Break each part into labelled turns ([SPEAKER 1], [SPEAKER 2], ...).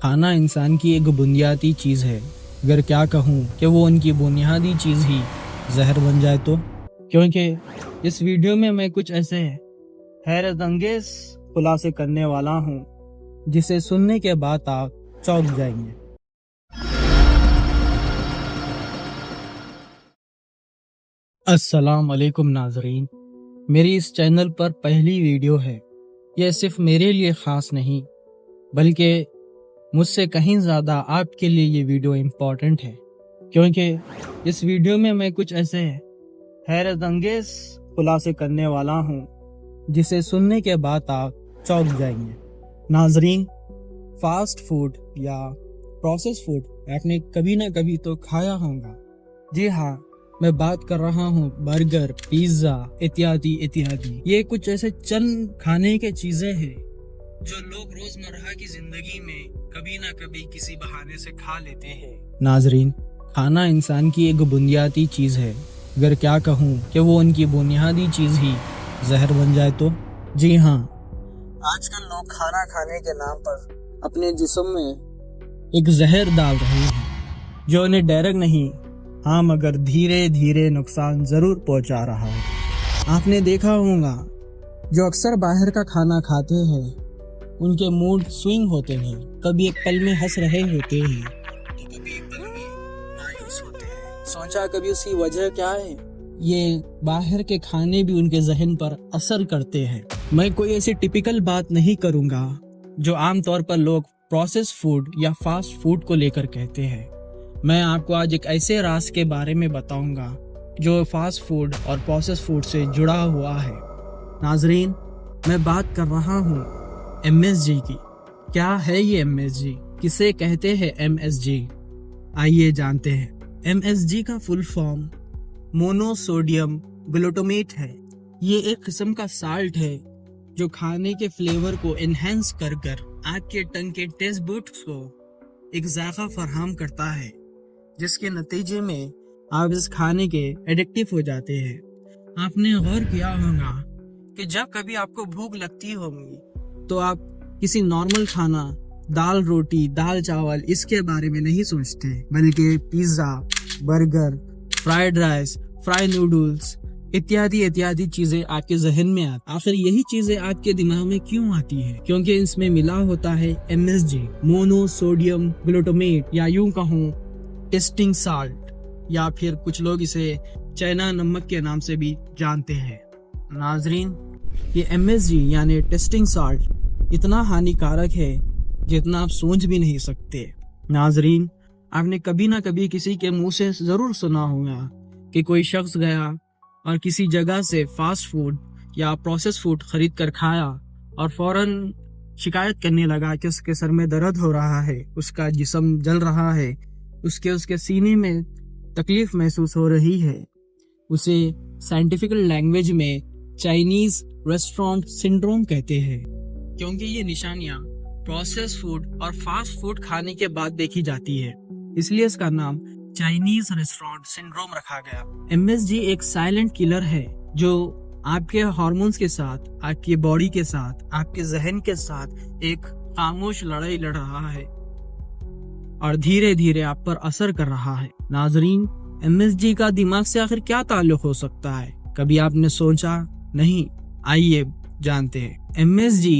[SPEAKER 1] کھانا انسان کی ایک بنیادی چیز ہے، اگر کیا کہوں کہ وہ ان کی بنیادی چیز ہی زہر بن جائے تو؟ کیونکہ اس ویڈیو میں میں کچھ ایسے حیرت انگیز خلاصے کرنے والا ہوں جسے سننے کے بعد آپ چونک جائیں گے۔ السلام علیکم ناظرین، میری اس چینل پر پہلی ویڈیو ہے۔ یہ صرف میرے لیے خاص نہیں بلکہ مجھ سے کہیں زیادہ آپ کے لیے یہ ویڈیو امپورٹنٹ ہے، کیونکہ اس ویڈیو میں میں کچھ ایسے حیرت انگیز خلاصے کرنے والا ہوں جسے سننے کے بعد آپ چونک جائیں گے۔ ناظرین، فاسٹ فوڈ یا پروسیس فوڈ آپ نے کبھی نہ کبھی تو کھایا ہوگا۔ جی ہاں، میں بات کر رہا ہوں برگر، پیزا اتیادی۔ یہ کچھ ایسے چند کھانے کے چیزیں ہیں جو لوگ روزمرہ کی زندگی میں کبھی نہ کبھی کسی بہانے سے کھا لیتے ہیں۔ ناظرین، کھانا انسان کی ایک بنیادی چیز ہے، اگر کیا کہوں کہ وہ ان کی بنیادی چیز ہی زہر بن جائے تو؟ جی ہاں، آج کل لوگ کھانا کھانے کے نام پر اپنے جسم میں ایک زہر ڈال رہے ہیں جو انہیں ڈائریکٹ نہیں، ہاں مگر دھیرے دھیرے نقصان ضرور پہنچا رہا ہے۔ آپ نے دیکھا ہوگا جو اکثر باہر کا کھانا کھاتے ہیں ان کے موڈ سوئنگ ہوتے ہیں، کبھی ایک پل میں ہنس رہے ہوتے ہیں تو کبھی ایک پل میں مایوس ہوتے ہیں۔ سوچا کبھی اس کی وجہ کیا ہے؟ یہ باہر کے کھانے بھی ان کے ذہن پر اثر کرتے ہیں۔ میں کوئی ایسی ٹپیکل بات نہیں کروں گا جو عام طور پر لوگ پروسیس فوڈ یا فاسٹ فوڈ کو لے کر کہتے ہیں۔ میں آپ کو آج ایک ایسے راز کے بارے میں بتاؤں گا جو فاسٹ فوڈ اور پروسیس فوڈ سے جڑا ہوا ہے۔ ناظرین، میں بات کر رہا ہوں MSG کی۔ کیا ہے یہ MSG؟ کسے کہتے ہیں MSG؟ آئیے جانتے ہیں۔ MSG کا full form monosodium glutamate ہے۔ یہ ایک قسم کا سالٹ ہے جو کھانے کے فلیور کو انہینس کر آپ کے ٹنگ کے ٹیسٹ بڈز کو ایک ذائقہ فراہم کرتا ہے، جس کے نتیجے میں آپ اس کھانے کے ایڈکٹیو ہو جاتے ہیں۔ آپ نے غور کیا ہوگا کہ جب کبھی آپ کو بھوک لگتی ہوگی تو آپ کسی نارمل کھانا، دال روٹی، دال چاول، اس کے بارے میں نہیں سوچتے، بلکہ pizza, burger, fried rice, fry noodles اتیادی چیزیں آپ کے ذہن میں آتی۔ آخر یہی چیزیں آپ کے دماغ میں کیوں آتی ہے؟ کیونکہ اس میں ملا ہوتا ہے MSG، مونو سوڈیم گلوٹامیٹ، یا یوں کہوں ٹیسٹنگ سالٹ، یا پھر کچھ لوگ اسے چائنا نمک کے نام سے بھی جانتے ہیں۔ ناظرین، یہ MSG یعنی ٹیسٹنگ سالٹ اتنا ہانیکارک ہے جتنا آپ سوچ بھی نہیں سکتے۔ ناظرین، آپ نے کبھی نہ کبھی کسی کے منہ سے ضرور سنا ہوگا کہ کوئی شخص گیا اور کسی جگہ سے فاسٹ فوڈ یا پروسیس فوڈ خرید کر کھایا اور فوراً شکایت کرنے لگا کہ اس کے سر میں درد ہو رہا ہے، اس کا جسم جل رہا ہے، اس کے سینے میں تکلیف محسوس ہو رہی ہے۔ اسے سائنٹیفک لینگویج میں چائنیز ریسٹورانٹ سنڈروم کہتے ہیں، کیونکہ یہ نشانیاں پروسیس فوڈ اور فاسٹ فوڈ کھانے کے بعد دیکھی جاتی ہے، اس لیے اس کا نام چائنیز ریسٹورانٹ سنڈروم رکھا گیا۔ MSG ایک سائلنٹ کلر ہے جو آپ کے ہارمونز کے ساتھ، آپ کی باڈی کے ساتھ، آپ کے ذہن کے ساتھ ایک خاموش لڑائی لڑ رہا ہے اور دھیرے دھیرے آپ پر اثر کر رہا ہے۔ ناظرین، MSG کا دماغ سے آخر کیا تعلق ہو سکتا ہے؟ کبھی آپ نے سوچا نہیں؟ آئیے جانتے ہیں۔ MSG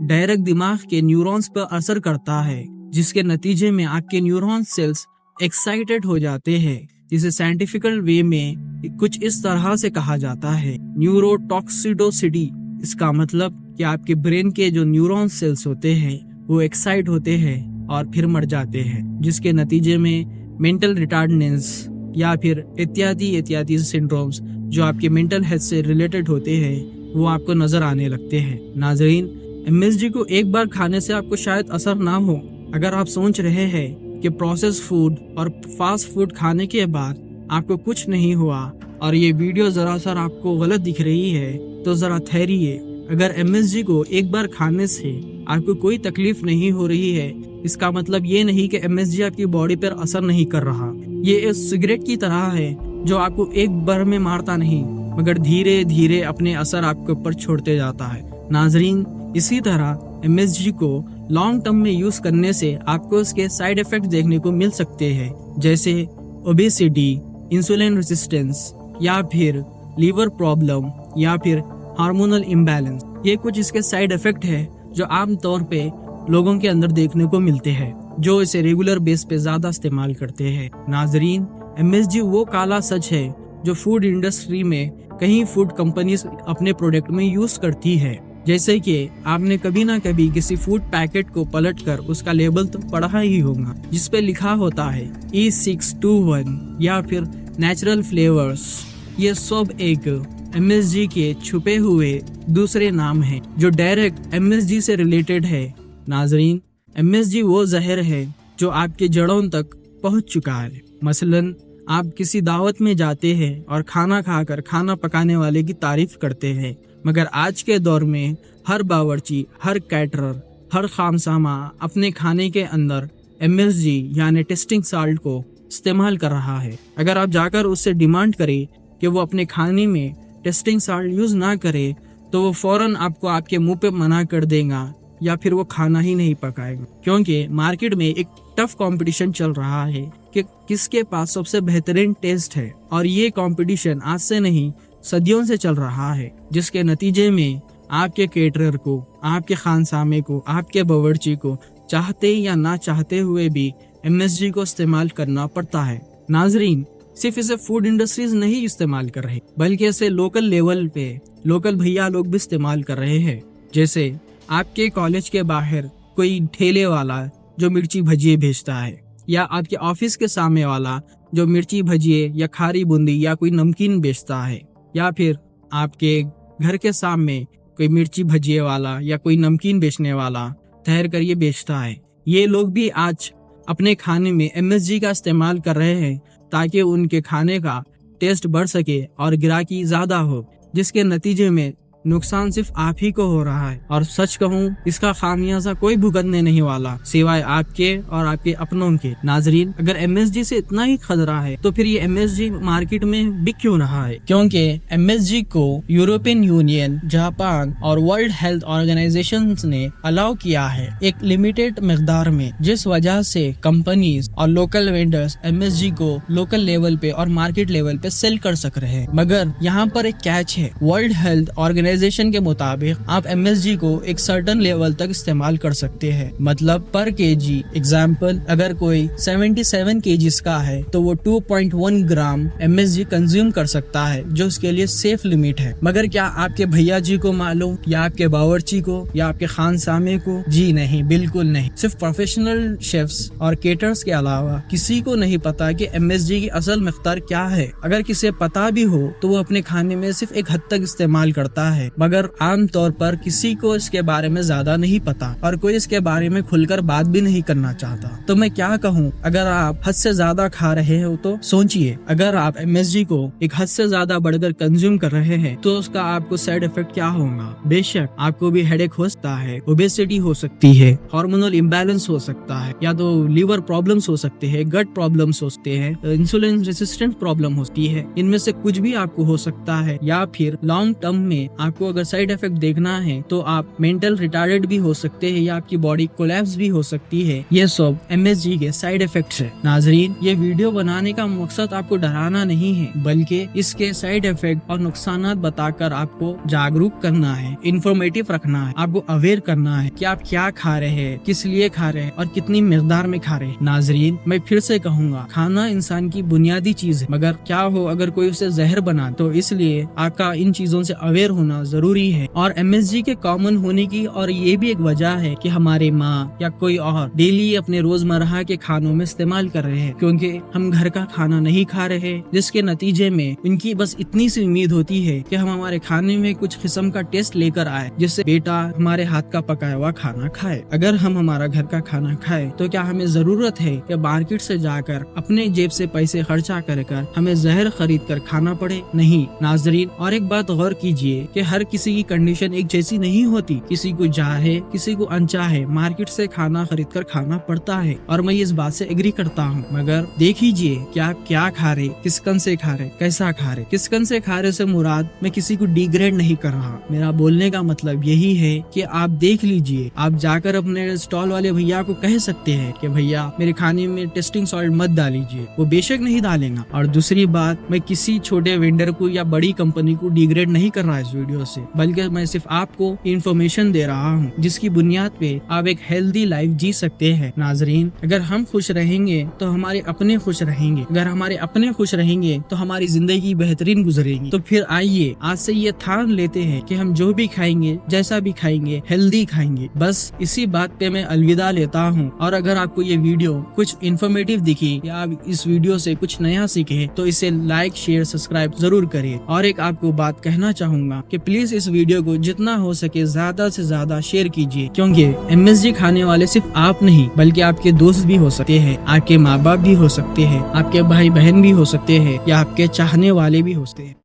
[SPEAKER 1] ڈائریکٹ دماغ کے نیورونز پر اثر کرتا ہے، جس کے نتیجے میں آپ کے نیورون سیلز ایکسائٹڈ ہو جاتے ہیں، جسے سائنٹیفکل وے میں کچھ اس طرح سے کہا جاتا ہے نیورو ٹاکسیڈوسٹی۔ اس کا مطلب کہ آپ کے برین کے جو نیورون سیلز ہوتے ہیں وہ ایکسائٹ ہوتے ہیں اور پھر مر جاتے ہیں، جس کے نتیجے میں مینٹل ریٹارڈنس یا پھر اتیادی سنڈرومز جو آپ کے مینٹل ہیلتھ سے ریلیٹڈ ہوتے ہیں وہ آپ کو نظر آنے لگتے ہیں۔ ناظرین، MSG کو ایک بار کھانے سے آپ کو شاید اثر نہ ہو۔ اگر آپ سوچ رہے ہیں کہ پروسیس فوڈ اور فاسٹ فوڈ کھانے کے بعد آپ کو کچھ نہیں ہوا اور یہ ویڈیو ذرا سا آپ کو غلط دکھ رہی ہے تو ذرا ٹھہریے۔ اگر MSG کو ایک بار کھانے سے آپ کو کوئی تکلیف نہیں ہو رہی ہے، اس کا مطلب یہ نہیں کہ MSG آپ کی باڈی پر اثر نہیں کر رہا۔ یہ ایک سگریٹ کی طرح ہے جو آپ کو ایک بار میں مارتا نہیں مگر دھیرے دھیرے اپنے اثر آپ کے اوپر چھوڑتے جاتا ہے۔ ناظرین، اسی طرح MSG کو लॉन्ग टर्म में यूज करने से आपको इसके साइड इफेक्ट देखने को मिल सकते हैं, जैसे ओबेसिटी, इंसुलिन रेजिस्टेंस, या फिर लीवर प्रॉब्लम, या फिर हार्मोनल इम्बैलेंस। ये कुछ इसके साइड इफेक्ट है जो आम तौर पे लोगों के अंदर देखने को मिलते हैं जो इसे रेगुलर बेस पे ज्यादा इस्तेमाल करते हैं। नाजरीन, MSG वो काला सच है जो फूड इंडस्ट्री में कई फूड कंपनीज अपने प्रोडक्ट में यूज करती है। जैसे कि आपने कभी ना कभी किसी फूड पैकेट को पलटकर उसका लेबल तो पढ़ा ही होगा, जिस पे लिखा होता है E621 या फिर नेचुरल फ्लेवर्स। ये सब एक MSG के छुपे हुए दूसरे नाम हैं जो डायरेक्ट MSG से रिलेटेड है। नाजरीन, MSG वो जहर है जो आपके जड़ों तक पहुंच चुका है। मसलन आप किसी दावत में जाते हैं और खाना खाकर खाना पकाने वाले की तारीफ करते हैं, मगर आज के दौर में हर बावर्ची, हर कैटरर, हर खामसामा अपने खाने के अंदर MSG यानी टेस्टिंग साल्ट को इस्तेमाल कर रहा है। अगर आप जाकर उससे डिमांड करें कि वो अपने खाने में टेस्टिंग साल्ट यूज ना करे तो वो फौरन आपको आपके मुंह पे मना कर देगा या फिर वो खाना ही नहीं पकाएगा, क्योंकि मार्केट में एक टफ कंपटीशन चल रहा है कि किसके पास सबसे बेहतरीन टेस्ट है। और ये कंपटीशन आज से नहीं सदियों से चल रहा है, जिसके नतीजे में आपके केटरर को, आपके खानसामे को, आपके बावर्ची को चाहते या ना चाहते हुए भी MSG को इस्तेमाल करना पड़ता है। नाजरीन, सिर्फ इसे फूड इंडस्ट्रीज नहीं इस्तेमाल कर रहे, बल्कि इसे लोकल लेवल पे लोकल भैया लोग भी इस्तेमाल कर रहे हैं। जैसे आपके कॉलेज के बाहर कोई ठेले वाला जो मिर्ची भजिए बेचता है, या आपके ऑफिस के सामने वाला जो मिर्ची भजिए या खारी बूंदी या कोई नमकीन बेचता है, या फिर आपके घर के सामने कोई मिर्ची भजिए वाला या कोई नमकीन बेचने वाला ठहर कर ये बेचता है। ये लोग भी आज अपने खाने में MSG का इस्तेमाल कर रहे हैं ताकि उनके खाने का टेस्ट बढ़ सके और ग्राहकी ज्यादा हो, जिसके नतीजे में नुकसान सिर्फ आप ही को हो रहा है। और सच कहूँ, इसका खामियाजा कोई भुगतने नहीं वाला सिवाय आपके और आपके अपनों के। नाजरीन, अगर MSG से इतना ही खतरा है तो फिर ये MSG मार्केट में बिक क्यों रहा है? क्योंकि MSG को यूरोपियन यूनियन, जापान और वर्ल्ड हेल्थ ऑर्गेनाइजेशन ने अलाउ किया है एक लिमिटेड मिकदार में, जिस वजह से कंपनीज और लोकल वेंडर्स MSG को लोकल लेवल पे और मार्केट लेवल पे सेल कर सक रहे हैं। मगर यहाँ पर एक कैच है। वर्ल्ड हेल्थ ऑर्गेनाइजेशन के मुताबिक आप MSG को एक सर्टेन लेवल तक इस्तेमाल कर सकते हैं। मतलब पर केजी, एग्जाम्पल अगर कोई 77 केजीज का है तो वो 2.1 ग्राम MSG कंज्यूम कर सकता है, जो उसके लिए सेफ लिमिट है। मगर क्या आपके भैया जी को मालूम, या आपके बावर्ची को, या आपके खानसामे को? जी नहीं, बिल्कुल नहीं। सिर्फ प्रोफेशनल शेफ्स और केटर्स के अलावा किसी को नहीं पता कि MSG की असल मिक़दार क्या है। अगर किसे पता भी हो तो वो अपने खाने में सिर्फ एक हद तक इस्तेमाल करता है, मगर आम तौर पर किसी को इसके बारे में ज्यादा नहीं पता और कोई इसके बारे में खुलकर बात भी नहीं करना चाहता। तो मैं क्या कहूँ, अगर आप हद से ज्यादा खा रहे हो तो सोचिए, अगर आप MSG को एक हद से ज्यादा बढ़कर कंज्यूम कर रहे हैं तो उसका आपको साइड इफेक्ट क्या होगा? बेशक आपको भी हेडेक हो सकता है, ओबेसिटी हो सकती है, हार्मोनल इम्बैलेंस हो सकता है, या तो लीवर प्रॉब्लम्स हो सकते हैं, गट प्रॉब्लम्स हो सकते हैं, इंसुलिन रेजिस्टेंट प्रॉब्लम होती है। इनमें से कुछ भी आपको हो सकता है, या फिर लॉन्ग टर्म में आपको अगर साइड इफेक्ट देखना है तो आप मेंटल रिटार्डेड भी हो सकते हैं, या आपकी बॉडी कोलैप्स भी हो सकती है। ये सब MSG के साइड इफेक्ट्स है। नाजरीन, ये वीडियो बनाने का मकसद आपको डराना नहीं है, बल्कि इसके साइड इफेक्ट और नुकसानात बताकर आपको जागरूक करना है, इंफॉर्मेटिव रखना है, आपको अवेयर करना है कि आप क्या खा रहे हैं, किस लिए खा रहे हैं और कितनी मिकदार में खा रहे हैं। नाजरीन, मैं फिर से कहूँगा, खाना इंसान की बुनियादी चीज है, मगर क्या हो अगर कोई उसे जहर बना, तो इसलिए आपका इन चीजों से अवेयर होना जरूरी है। और MSG के कॉमन होने की और ये भी एक वजह है कि हमारे माँ या कोई और डेली अपने रोजमर्रा के खानों में इस्तेमाल कर रहे हैं, क्योंकि हम घर का खाना नहीं खा रहे, जिसके नतीजे में उनकी बस इतनी सी उम्मीद होती है कि हम हमारे खाने में कुछ किस्म का टेस्ट लेकर आए, जिससे बेटा हमारे हाथ का पकाया हुआ खाना खाए। अगर हम हमारा घर का खाना खाए तो क्या हमें जरूरत है कि मार्केट से जाकर अपने जेब से पैसे खर्चा कर हमें जहर खरीद कर खाना पड़े? नहीं नाजरीन, और एक बात गौर कीजिए कि हर किसी की कंडीशन एक जैसी नहीं होती, किसी को चाहे किसी को अनचाहे मार्केट से खाना खरीद कर खाना पड़ता है, और मैं इस बात से एग्री करता हूँ। मगर देखिए कि आप क्या खा रहे, किसकन से खा रहे, कैसा खा रहे। किसकन से खा रहे से मुराद मैं किसी को डिग्रेड नहीं कर रहा, मेरा बोलने का मतलब यही है कि आप देख लीजिए। आप जाकर अपने स्टॉल वाले भैया को कह सकते हैं कि भैया मेरे खाने में टेस्टिंग सॉल्ट मत डालीजिए, वो बेशक नहीं डालेगा। और दूसरी बात, मैं किसी छोटे वेंडर को या बड़ी कंपनी को डिग्रेड नहीं कर रहा इस वीडियो से, बल्कि मैं सिर्फ आपको इंफॉर्मेशन दे रहा हूँ जिसकी बुनियाद पे आप एक हेल्दी लाइफ जी सकते हैं। नाजरीन, अगर हम खुश रहेंगे तो हमारे अपने खुश रहेंगे, अगर हमारे अपने खुश रहेंगे तो हमारी जिंदगी बेहतरीन गुजरेगी। तो फिर आइए आज से ये ठान लेते हैं कि हम जो भी खाएंगे, जैसा भी खाएंगे, हेल्दी खाएंगे। बस इसी बात पे मैं अलविदा लेता हूँ। और अगर आपको ये वीडियो कुछ इन्फॉर्मेटिव दिखी या आप इस वीडियो से कुछ नया सीखे तो इसे लाइक, शेयर, सब्सक्राइब जरूर करिए। और एक आपको बात कहना चाहूंगा कि प्लीज इस वीडियो को जितना हो सके ज्यादा से ज्यादा शेयर कीजिए, क्योंकि MSG खाने वाले सिर्फ आप नहीं बल्कि आपके दोस्त भी हो सकते हैं, आपके माँ बाप भी हो सकते हैं, आपके भाई बहन भी हो सकते हैं, या आपके चाहने वाले भी हो सकते हैं।